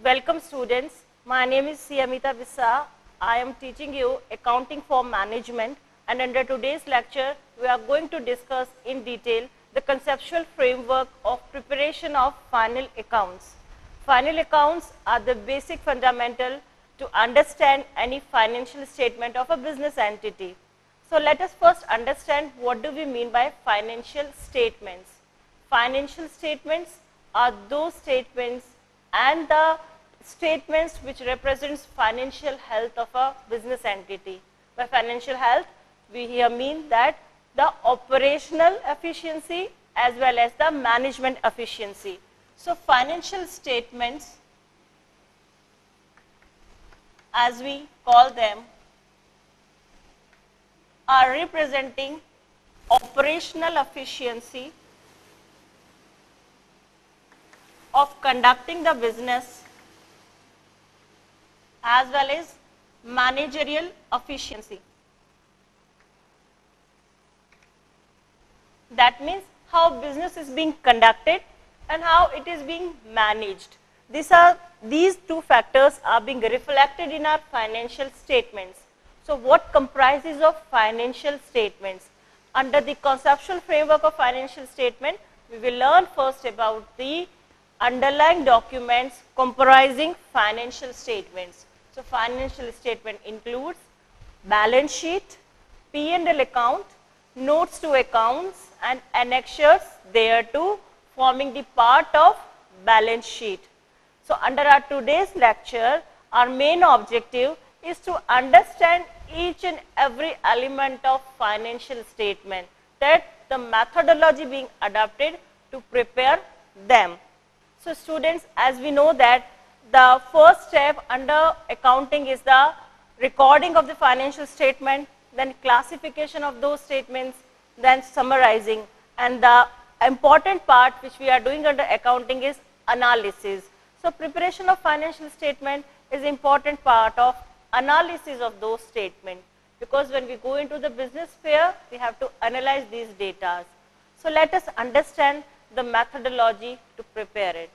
Welcome students. My name is Amita Bissa. I am teaching you accounting for management, and under today's lecture we are going to discuss in detail the conceptual framework of preparation of final accounts. Final accounts are the basic fundamental to understand any financial statement of a business entity. So let us first understand what do we mean by financial statements. Financial statements are those statements and the statements which represents financial health of a business entity. By financial health, we here mean that the operational efficiency as well as the management efficiency. So financial statements, as we call them, are representing operational efficiency of conducting the business as well as managerial efficiency. That means how business is being conducted and how it is being managed. These two factors are being reflected in our financial statements. So what comprises of financial statements? Under the conceptual framework of financial statement, we will learn first about the underlying documents comprising financial statements. So financial statement includes balance sheet, P&L account, notes to accounts and annexures thereto forming the part of balance sheet. So under our today's lecture, our main objective is to understand each and every element of financial statement, that the methodology being adopted to prepare them. So students, as we know that the first step under accounting is the recording of the financial statement, then classification of those statements, then summarizing, and the important part which we are doing under accounting is analysis. So preparation of financial statement is important part of analysis of those statements, because when we go into the business sphere, we have to analyze these data. So let us understand the methodology to prepare it.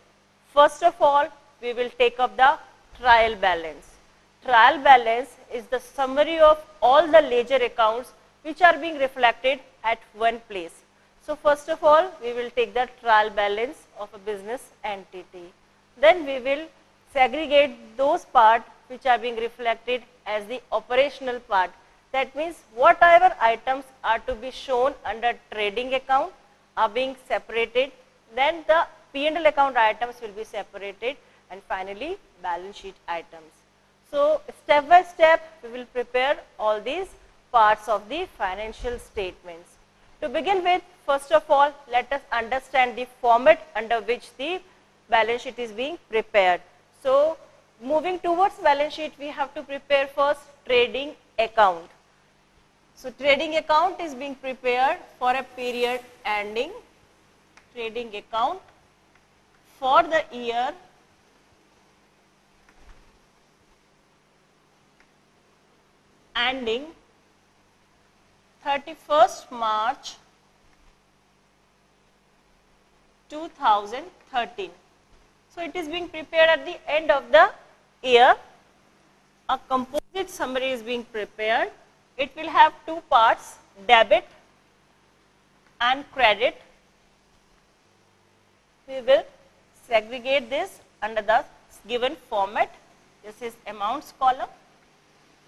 First of all, we will take up the trial balance. Trial balance is the summary of all the ledger accounts which are being reflected at one place. So first of all, we will take the trial balance of a business entity. Then we will segregate those parts which are being reflected as the operational part. That means whatever items are to be shown under trading account are being separated, then the P&L account items will be separated, and finally balance sheet items. So step by step we will prepare all these parts of the financial statements. To begin with, first of all, let us understand the format under which the balance sheet is being prepared. So moving towards balance sheet, we have to prepare first trading account. So trading account is being prepared for a period ending trading account for the year ending 31st March 2013. So it is being prepared at the end of the year. A composite summary is being prepared. It will have two parts, debit and credit. We will segregate this under the given format. This is amounts column.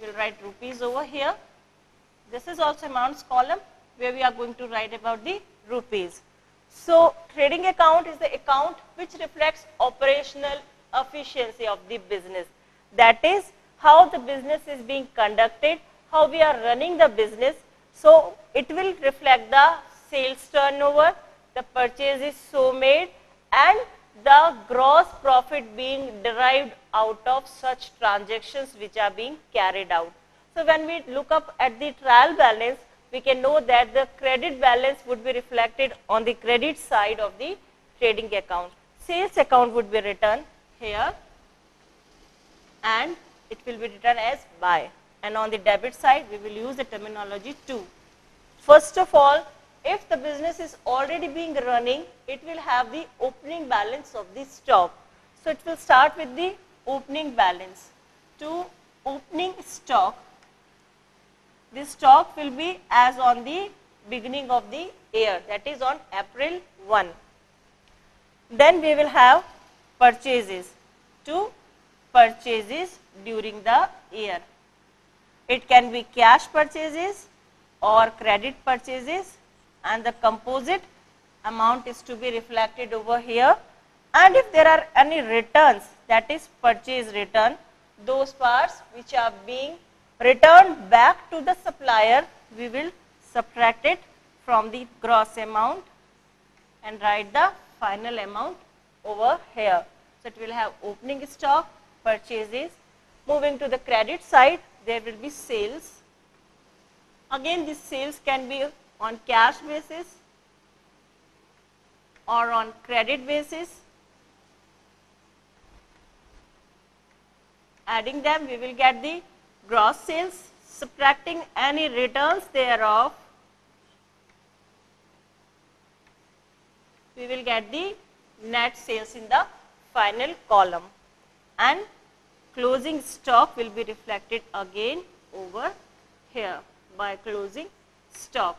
We will write rupees over here. This is also amounts column where we are going to write about the rupees. So trading account is the account which reflects operational efficiency of the business. That is how the business is being conducted, how we are running the business. So it will reflect the sales turnover, the purchases so made, and the gross profit being derived out of such transactions which are being carried out. So when we look up at the trial balance, we can know that the credit balance would be reflected on the credit side of the trading account. Sales account would be written here and it will be written as buy. And on the debit side, we will use the terminology to. First of all, if the business is already being running, it will have the opening balance of the stock. So it will start with the opening balance. To opening stock, this stock will be as on the beginning of the year, that is on April 1. Then we will have purchases, to purchases during the year. It can be cash purchases or credit purchases, and the composite amount is to be reflected over here. And if there are any returns, that is purchase return, those parts which are being returned back to the supplier, we will subtract it from the gross amount and write the final amount over here. So it will have opening stock, purchases. Moving to the credit side, there will be sales. Again, these sales can be on cash basis or on credit basis. Adding them, we will get the gross sales. Subtracting any returns thereof, we will get the net sales in the final column, and closing stock will be reflected again over here by closing stock.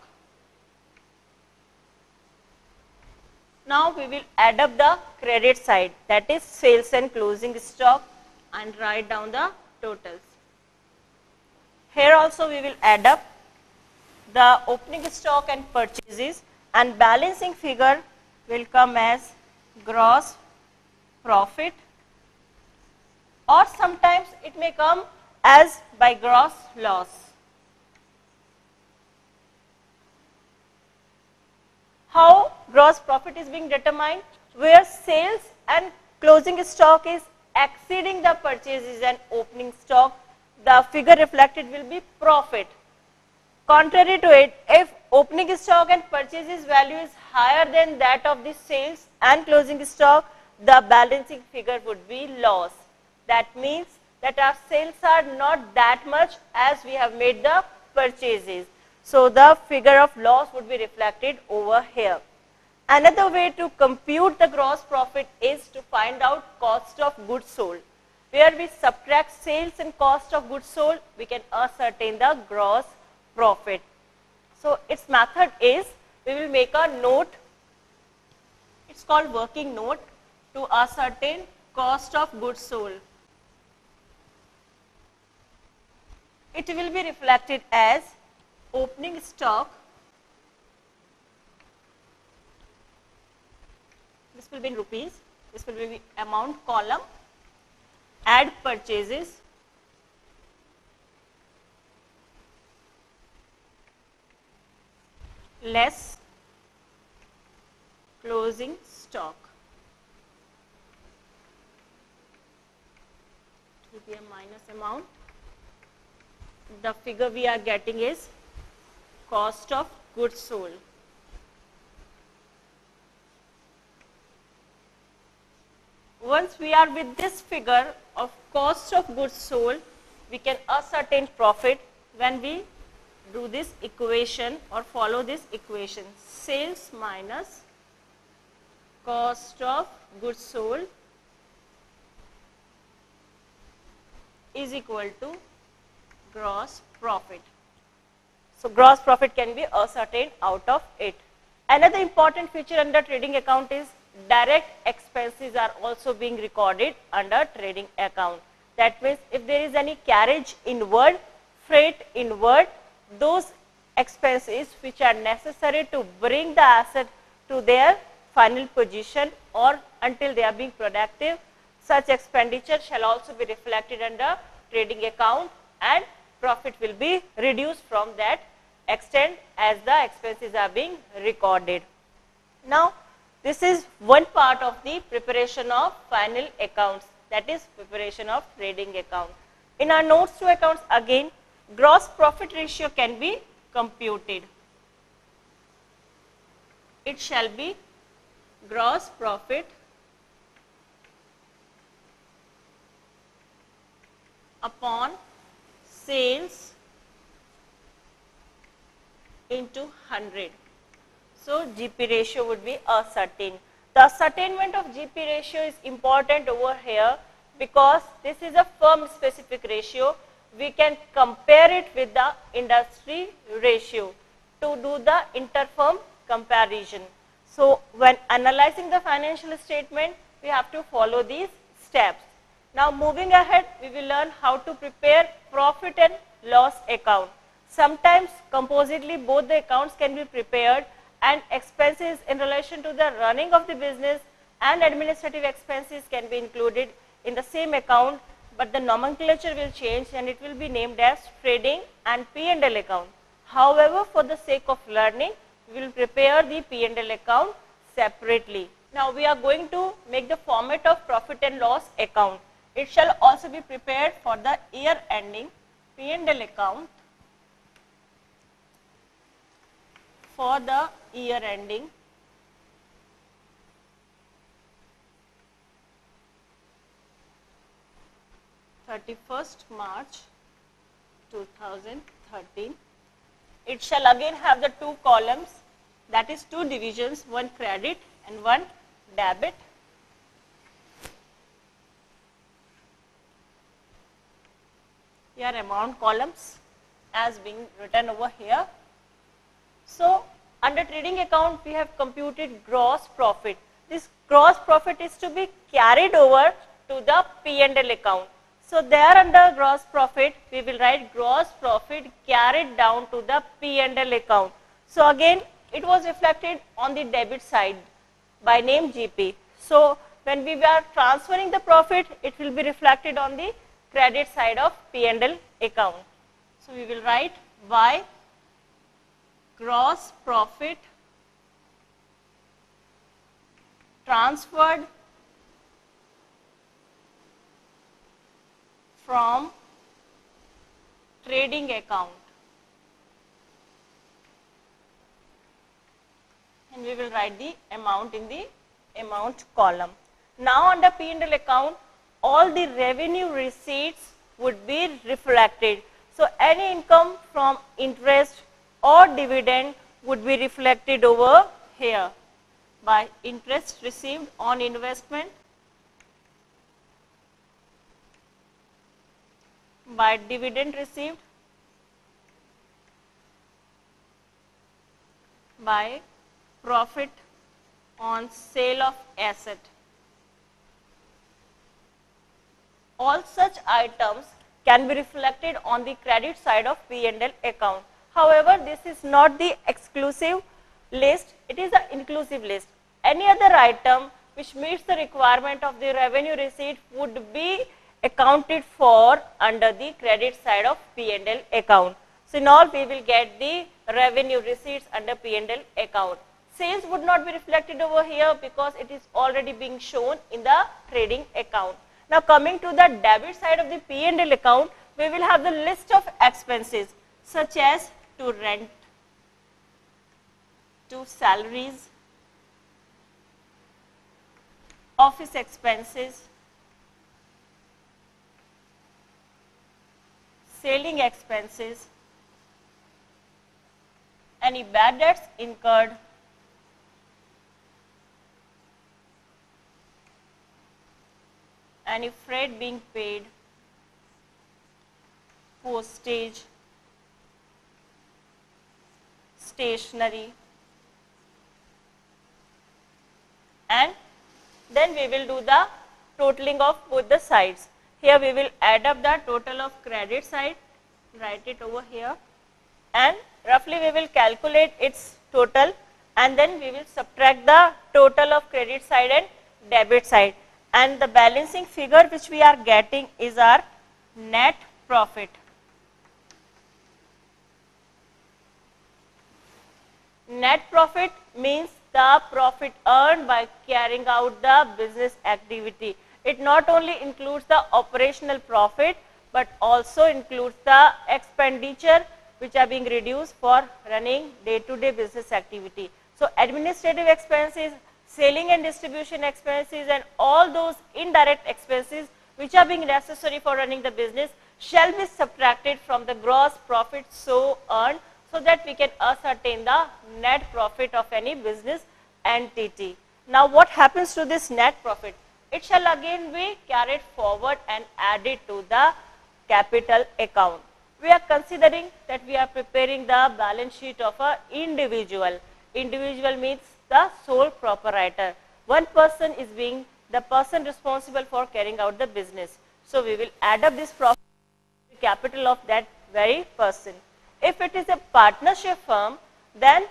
Now we will add up the credit side, that is sales and closing stock, and write down the totals. Here also we will add up the opening stock and purchases, and balancing figure will come as gross profit, or sometimes it may come as by gross loss. How gross profit is being determined? Where sales and closing stock is exceeding the purchases and opening stock, the figure reflected will be profit. Contrary to it, if opening stock and purchases value is higher than that of the sales and closing stock, the balancing figure would be loss. That means that our sales are not that much as we have made the purchases. So the figure of loss would be reflected over here. Another way to compute the gross profit is to find out cost of goods sold. Where we subtract sales and cost of goods sold, we can ascertain the gross profit. So its method is, we will make a note, it's called working note, to ascertain cost of goods sold. It will be reflected as opening stock, this will be in rupees, this will be amount column, add purchases, less closing stock. It will be a minus amount. The figure we are getting is cost of goods sold. Once we are with this figure of cost of goods sold, we can ascertain profit when we do this equation or follow this equation. Sales minus cost of goods sold is equal to gross profit. So gross profit can be ascertained out of it. Another important feature under trading account is direct expenses are also being recorded under trading account. That means if there is any carriage inward, freight inward, those expenses which are necessary to bring the asset to their final position or until they are being productive, such expenditure shall also be reflected under trading account, and profit will be reduced from that extent as the expenses are being recorded. Now, this is one part of the preparation of final accounts, that is preparation of trading account. In our notes to accounts, again gross profit ratio can be computed. It shall be gross profit upon sales into 100. So GP ratio would be ascertained. The ascertainment of GP ratio is important over here because this is a firm specific ratio. We can compare it with the industry ratio to do the inter-firm comparison. So when analyzing the financial statement, we have to follow these steps. Now moving ahead, we will learn how to prepare profit and loss account. Sometimes compositely both the accounts can be prepared, and expenses in relation to the running of the business and administrative expenses can be included in the same account, but the nomenclature will change and it will be named as trading and P&L account. However, for the sake of learning, we will prepare the P&L account separately. Now we are going to make the format of profit and loss account. It shall also be prepared for the year ending P&L account for the year ending 31st March 2013. It shall again have the two columns, that is two divisions, one credit and one debit. Here amount columns as being written over here. So under trading account we have computed gross profit. This gross profit is to be carried over to the P&L account. So there under gross profit we will write gross profit carried down to the P&L account. So again it was reflected on the debit side by name GP. So when we were transferring the profit, it will be reflected on the credit side of P&L account. So we will write Y gross profit transferred from trading account, and we will write the amount in the amount column. Now under P&L account, all the revenue receipts would be reflected. So any income from interest or dividend would be reflected over here by interest received on investment, by dividend received, by profit on sale of asset. All such items can be reflected on the credit side of P&L account. However, this is not the exclusive list, it is an inclusive list. Any other item which meets the requirement of the revenue receipt would be accounted for under the credit side of P&L account. So in all we will get the revenue receipts under P&L account. Sales would not be reflected over here because it is already being shown in the trading account. Now coming to the debit side of the P&L account, we will have the list of expenses such as to rent, to salaries, office expenses, selling expenses, any bad debts incurred, any freight being paid, postage, stationery, and then we will do the totaling of both the sides. Here we will add up the total of credit side, write it over here, and roughly we will calculate its total, and then we will subtract the total of credit side and debit side, and the balancing figure which we are getting is our net profit. Net profit means the profit earned by carrying out the business activity. It not only includes the operational profit, but also includes the expenditure which are being reduced for running day-to-day business activity. So administrative expenses, selling and distribution expenses, and all those indirect expenses which are being necessary for running the business shall be subtracted from the gross profit so earned, so that we can ascertain the net profit of any business entity. Now what happens to this net profit? it shall again be carried forward and added to the capital account. We are considering that we are preparing the balance sheet of an individual. Individual means the sole proprietor. One person is being the person responsible for carrying out the business. So we will add up this profit to the capital of that very person. If it is a partnership firm, then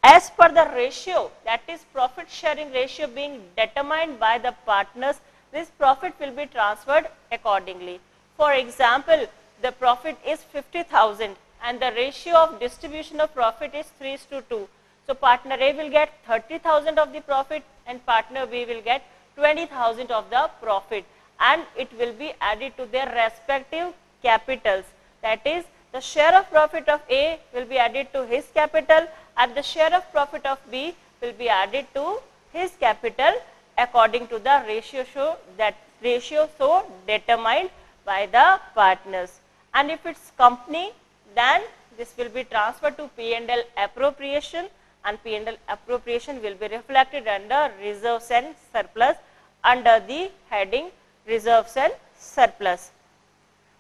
as per the ratio, that is profit sharing ratio being determined by the partners, this profit will be transferred accordingly. For example, the profit is 50,000 and the ratio of distribution of profit is 3:2. So partner A will get 30,000 of the profit and partner B will get 20,000 of the profit, and it will be added to their respective capitals. That is, the share of profit of A will be added to his capital and the share of profit of B will be added to his capital according to the ratio so determined by the partners. And if it's company, then this will be transferred to P&L appropriation, and P&L appropriation will be reflected under reserves and surplus under the heading reserves and surplus.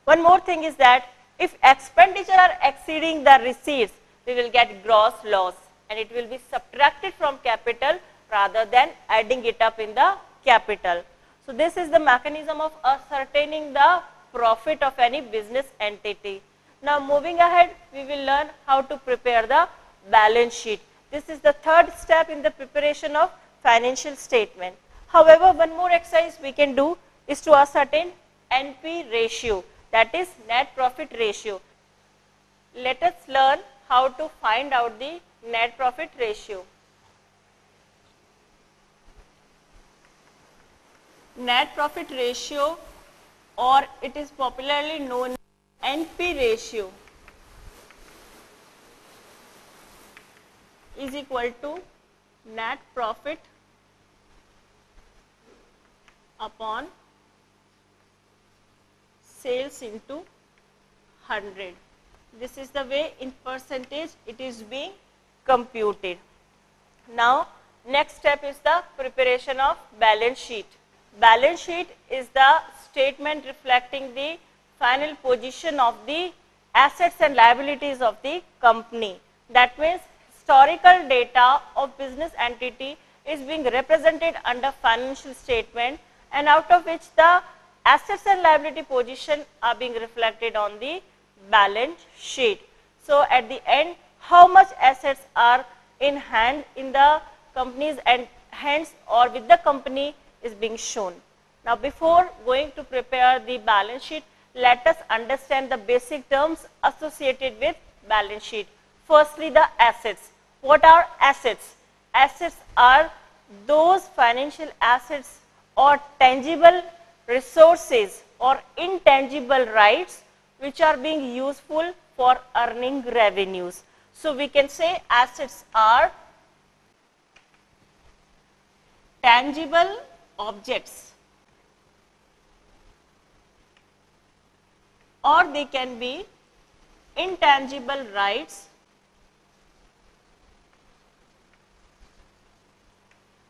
One more thing is that if expenditure are exceeding the receipts, we will get gross loss and it will be subtracted from capital rather than adding it up in the capital. So this is the mechanism of ascertaining the profit of any business entity. Now moving ahead, we will learn how to prepare the balance sheet. This is the third step in the preparation of financial statement. However, one more exercise we can do is to ascertain NP ratio, that is net profit ratio. Let us learn how to find out the net profit ratio. Net profit ratio, or it is popularly known as NP ratio, is equal to net profit upon sales into 100. This is the way in percentage it is being computed. Now next step is the preparation of balance sheet. Balance sheet is the statement reflecting the final position of the assets and liabilities of the company. That means historical data of business entity is being represented under financial statement, and out of which the assets and liability position are being reflected on the balance sheet. So at the end, how much assets are in hand in the company's and hands or with the company is being shown. Now before going to prepare the balance sheet, let us understand the basic terms associated with balance sheet. Firstly, the assets. What are assets? Assets are those financial assets or tangible resources or intangible rights which are being useful for earning revenues. So we can say assets are tangible objects, or they can be intangible rights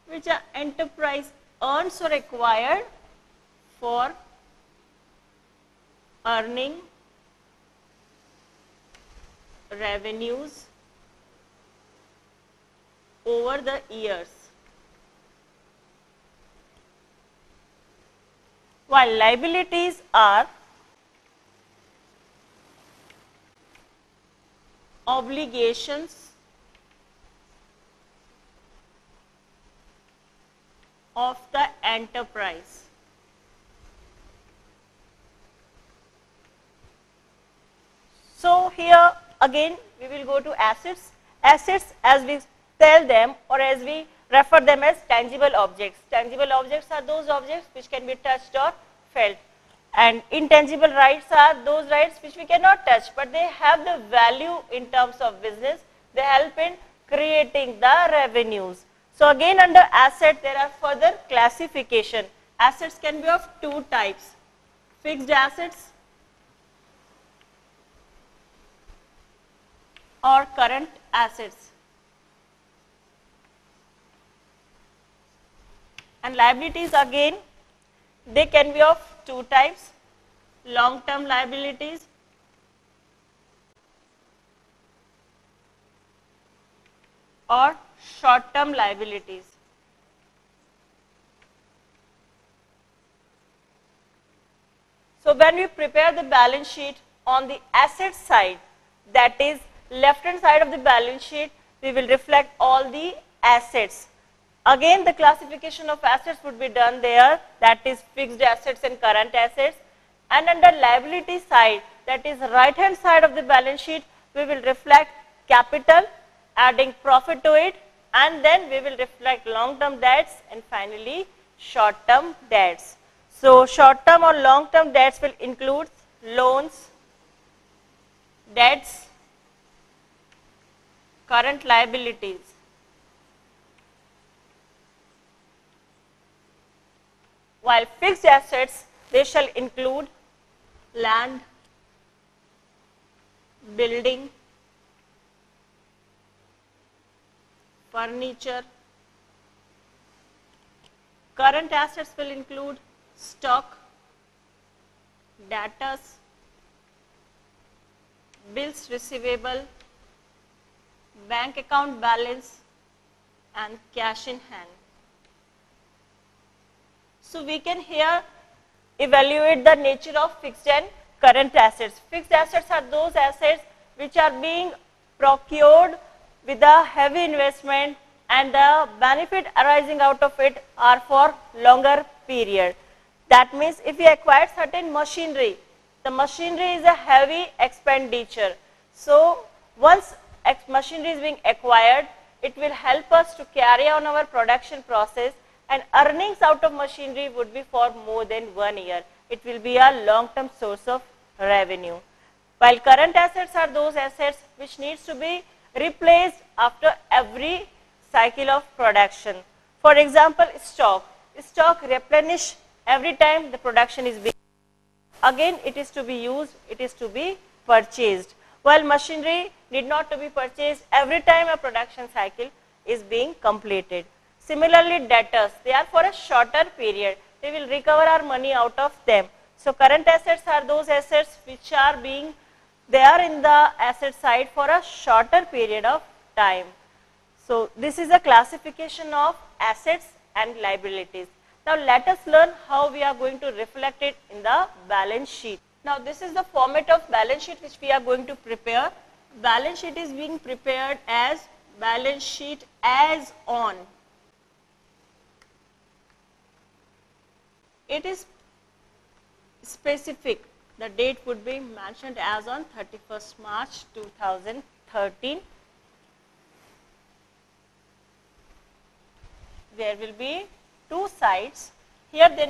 which an enterprise earns or acquired for earning revenues over the years. While liabilities are obligations of the enterprise. So here again we will go to assets. Assets, as we tell them or as we refer them as tangible objects. Tangible objects are those objects which can be touched or felt, and intangible rights are those rights which we cannot touch but they have the value in terms of business. They help in creating the revenues. So again under asset there are further classification. Assets can be of two types: fixed assets or current assets, and liabilities again They can be of two types, long-term liabilities or short-term liabilities. So when we prepare the balance sheet on the asset side, that is left hand side of the balance sheet, we will reflect all the assets. Again, the classification of assets would be done there, that is fixed assets and current assets. And under liability side, that is right hand side of the balance sheet, we will reflect capital, adding profit to it, and then we will reflect long-term debts and finally short-term debts. So short-term or long-term debts will include loans, debts, current liabilities. While fixed assets, they shall include land, building, furniture. Current assets will include stock, debtors, bills receivable, bank account balance and cash in hand. So we can here evaluate the nature of fixed and current assets. Fixed assets are those assets which are being procured with a heavy investment and the benefit arising out of it are for longer period. That means if we acquire certain machinery, the machinery is a heavy expenditure. So once machinery is being acquired, it will help us to carry on our production process, and earnings out of machinery would be for more than 1 year. It will be a long-term source of revenue. While current assets are those assets which needs to be replaced after every cycle of production. For example, stock. Stock replenish every time the production is being. Again, it is to be used, it is to be purchased. While machinery need not to be purchased every time a production cycle is being completed. Similarly, debtors, they are for a shorter period. We will recover our money out of them. So current assets are those assets which are being there in the asset side for a shorter period of time. So this is a classification of assets and liabilities. Now let us learn how we are going to reflect it in the balance sheet. Now this is the format of balance sheet which we are going to prepare. Balance sheet is being prepared as balance sheet as on. It is specific. The date would be mentioned as on 31st March 2013. There will be two sides. Here they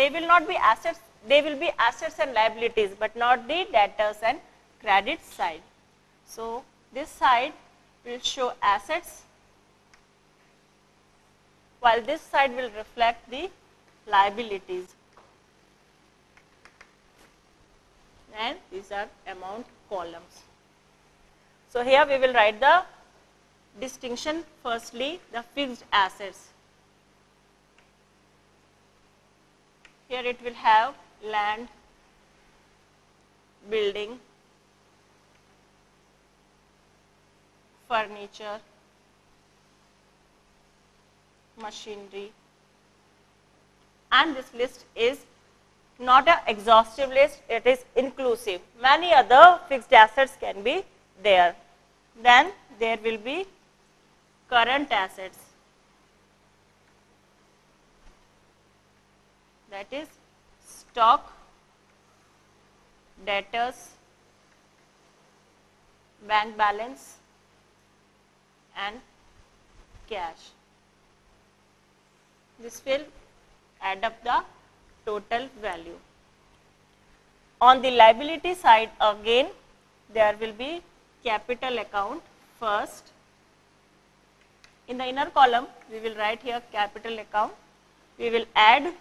will not be assets, they will be assets and liabilities, but not the debtors and credit side. So this side will show assets, while this side will reflect the liabilities. And these are amount columns. So here we will write the distinction. Firstly, the fixed assets. Here it will have land, building, furniture, machinery, and this list is not an exhaustive list, it is inclusive. Many other fixed assets can be there. Then there will be current assets, that is stock, debtors, bank balance and cash. This will add up the total value. On the liability side, again there will be capital account first. In the inner column we will write here capital account. We will add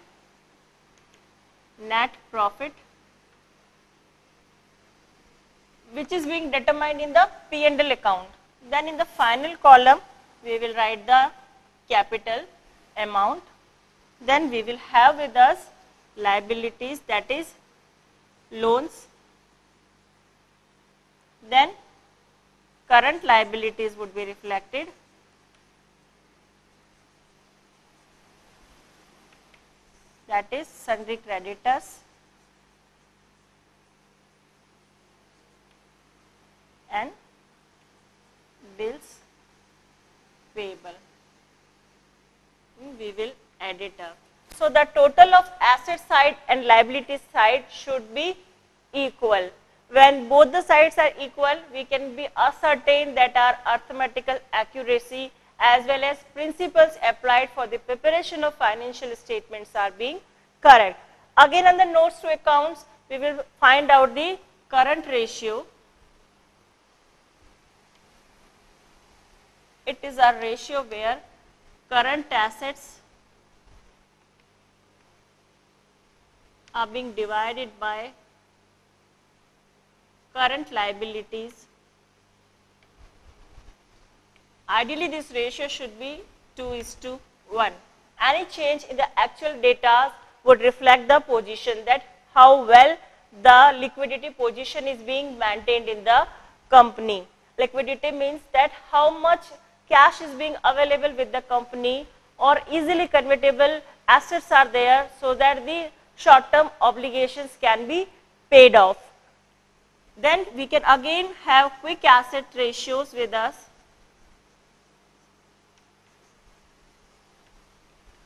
net profit, which is being determined in the P&L account. Then in the final column we will write the capital amount. Then we will have with us liabilities, that is loans. Then current liabilities would be reflected. That is sundry creditors and bills payable. We will add it up. So the total of asset side and liability side should be equal. When both the sides are equal, we can be ascertain that our arithmetical accuracy as well as principles applied for the preparation of financial statements are being correct. Again, on the notes to accounts, we will find out the current ratio. It is a ratio where current assets are being divided by current liabilities. Ideally, this ratio should be 2:1. Any change in the actual data would reflect the position, that how well the liquidity position is being maintained in the company. Liquidity means that how much cash is being available with the company or easily convertible assets are there so that the short-term obligations can be paid off. Then we can again have quick asset ratios with us,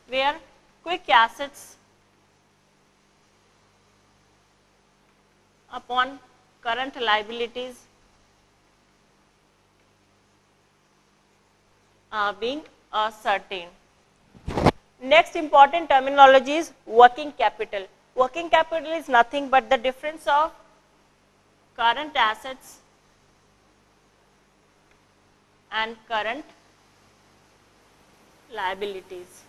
where quick assets upon current liabilities are being ascertained. Next important terminology is working capital. Working capital is nothing but the difference of current assets and current liabilities.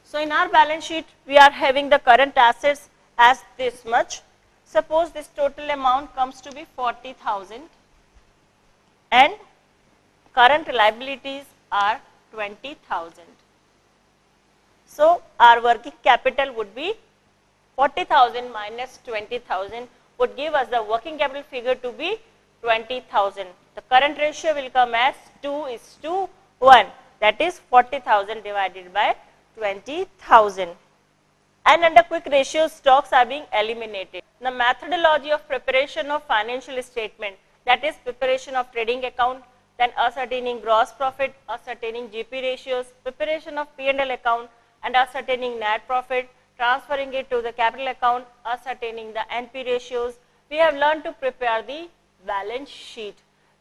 So in our balance sheet, we are having the current assets as this much. Suppose this total amount comes to be 40,000 and current liabilities are 20,000. So our working capital would be 40,000 minus 20,000 would give us the working capital figure to be 20,000. The current ratio will come as 2:1. That is 40,000 divided by 20,000. And under quick ratio, stocks are being eliminated. The methodology of preparation of financial statement, that is preparation of trading account, then ascertaining gross profit, ascertaining GP ratios, preparation of P&L account and ascertaining net profit, transferring it to the capital account, ascertaining the NP ratios. We have learned to prepare the balance sheet.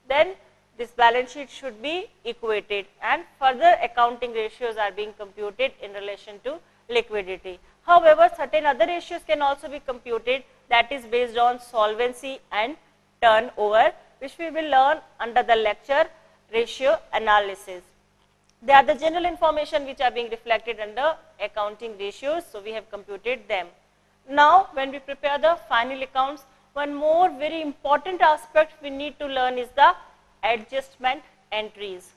Then this balance sheet should be equated and further accounting ratios are being computed in relation to liquidity. However, certain other ratios can also be computed, that is based on solvency and turnover, which we will learn under the lecture ratio analysis. They are the general information which are being reflected under accounting ratios, so we have computed them. Now, when we prepare the final accounts, one more very important aspect we need to learn is the adjustment entries.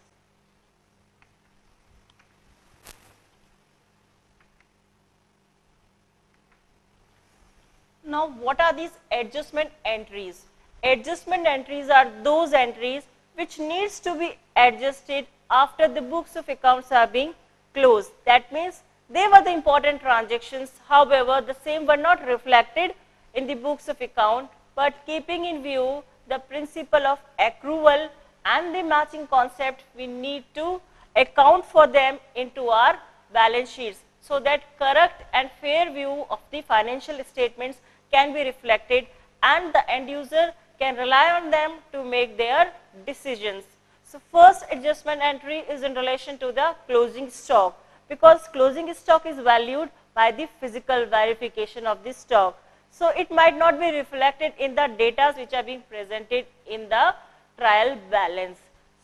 Now, what are these adjustment entries? Adjustment entries are those entries which needs to be adjusted after the books of accounts are being closed. That means they were the important transactions, however, the same were not reflected in the books of account, but keeping in view the principle of accrual and the matching concept, we need to account for them into our balance sheets so that correct and fair view of the financial statements can be reflected and the end user can rely on them to make their decisions. So first adjustment entry is in relation to the closing stock, because closing stock is valued by the physical verification of the stock. So it might not be reflected in the data which are being presented in the trial balance.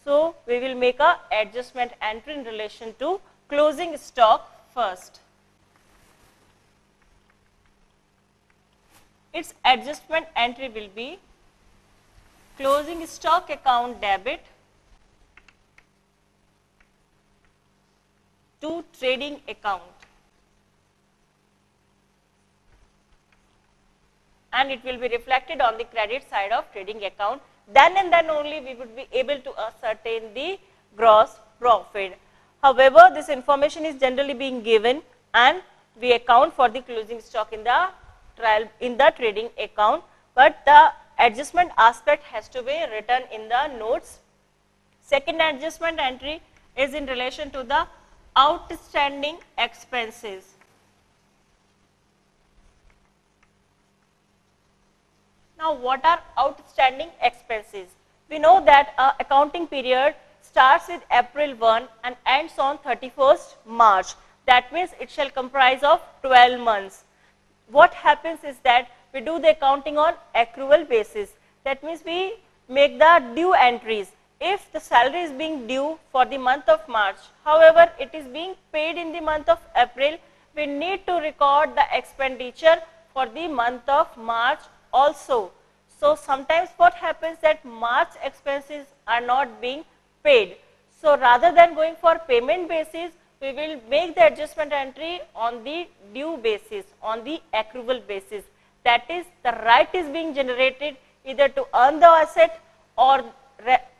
So we will make a adjustment entry in relation to closing stock first. Its adjustment entry will be closing stock account debit to trading account. and it will be reflected on the credit side of trading account. Then and then only we would be able to ascertain the gross profit. However, this information is generally being given and we account for the closing stock in the trading account, but the adjustment aspect has to be written in the notes. Second adjustment entry is in relation to the outstanding expenses. Now, what are outstanding expenses? We know that accounting period starts with April 1 and ends on 31st March. That means it shall comprise of 12 months. What happens is that we do the accounting on accrual basis. That means we make the due entries. If the salary is being due for the month of March, however, it is being paid in the month of April, we need to record the expenditure for the month of March also. So, sometimes what happens that March expenses are not being paid. So, rather than going for payment basis, we will make the adjustment entry on the due basis, on the accrual basis. That is, the right is being generated either to earn the asset or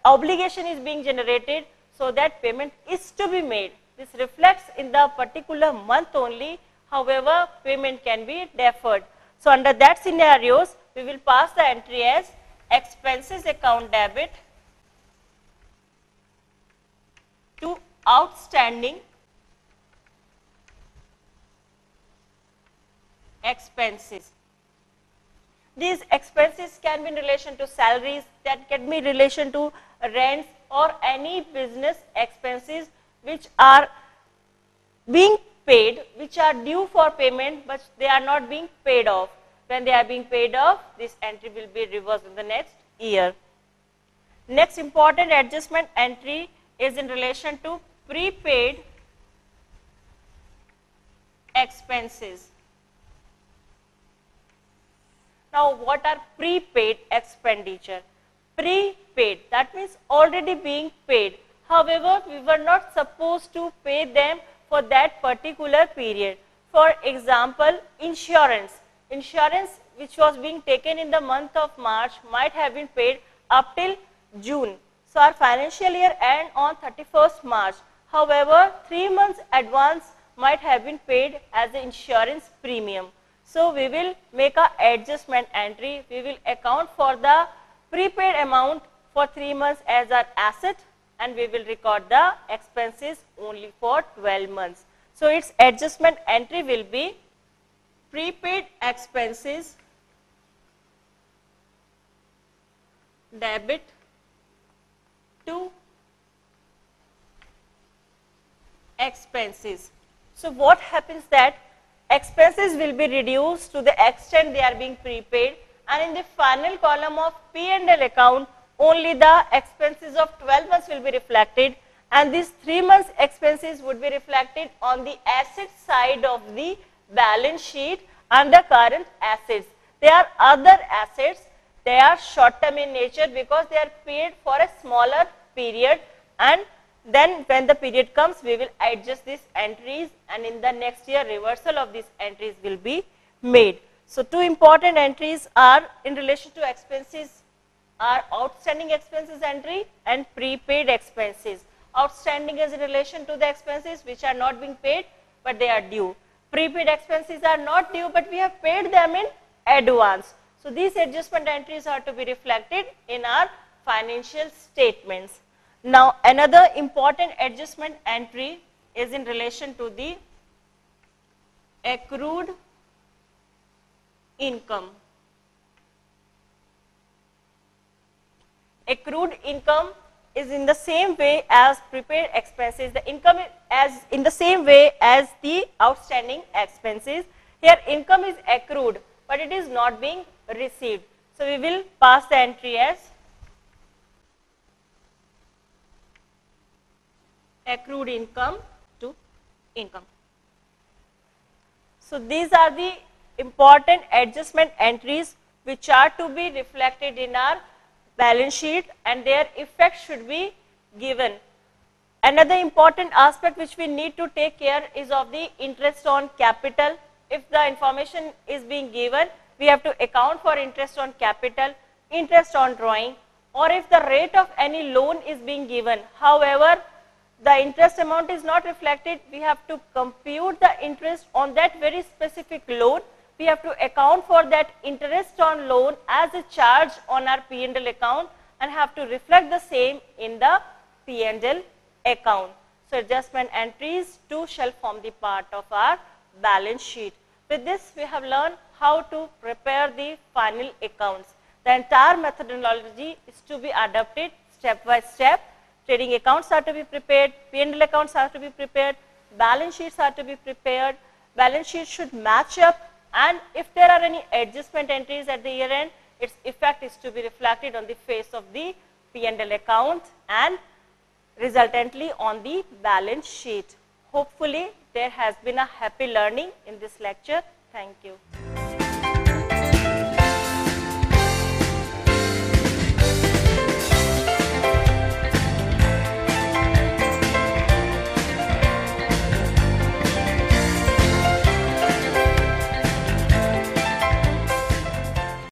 obligation is being generated, so that payment is to be made. This reflects in the particular month only, however, payment can be deferred. So, under that scenarios, we will pass the entry as expenses account debit to outstanding expenses. These expenses can be in relation to salaries, that can be in relation to rents or any business expenses which are being paid, which are due for payment, but they are not being paid off. When they are being paid off, this entry will be reversed in the next year. Next important adjustment entry is in relation to prepaid expenses. Now, what are prepaid expenditure? Prepaid, that means already being paid. However, we were not supposed to pay them for that particular period. For example, insurance. Insurance which was being taken in the month of March might have been paid up till June. So, our financial year end on 31st March. However, 3 months advance might have been paid as the insurance premium. So, we will make a adjustment entry. We will account for the prepaid amount for 3 months as our asset, and we will record the expenses only for 12 months. So, its adjustment entry will be prepaid expenses debit to expenses. So, what happens that expenses will be reduced to the extent they are being prepaid, and in the final column of P&L account only the expenses of 12 months will be reflected, and these 3 months expenses would be reflected on the asset side of the balance sheet under current assets. They are other assets, they are short term in nature because they are paid for a smaller period, and then when the period comes we will adjust these entries, and in the next year reversal of these entries will be made. So, two important entries are in relation to expenses are outstanding expenses entry and prepaid expenses. Outstanding is in relation to the expenses which are not being paid but they are due. Prepaid expenses are not due but we have paid them in advance. So, these adjustment entries are to be reflected in our financial statements. Now, another important adjustment entry is in relation to the accrued income. Accrued income is in the same way as prepaid expenses. The income is as in the same way as the outstanding expenses. Here income is accrued but it is not being received. So, we will pass the entry as accrued income to income. So, these are the important adjustment entries which are to be reflected in our balance sheet and their effect should be given. Another important aspect which we need to take care is of the interest on capital. If the information is being given, we have to account for interest on capital, interest on drawing, or if the rate of any loan is being given. However, the interest amount is not reflected, we have to compute the interest on that very specific loan. We have to account for that interest on loan as a charge on our P&L account and have to reflect the same in the P&L account. So, adjustment entries too shall form the part of our balance sheet. With this, we have learned how to prepare the final accounts. The entire methodology is to be adopted step by step. Trading accounts are to be prepared, P&L accounts are to be prepared, balance sheets are to be prepared, balance sheets should match up, and if there are any adjustment entries at the year end, its effect is to be reflected on the face of the P&L account and resultantly on the balance sheet. Hopefully, there has been a happy learning in this lecture. Thank you.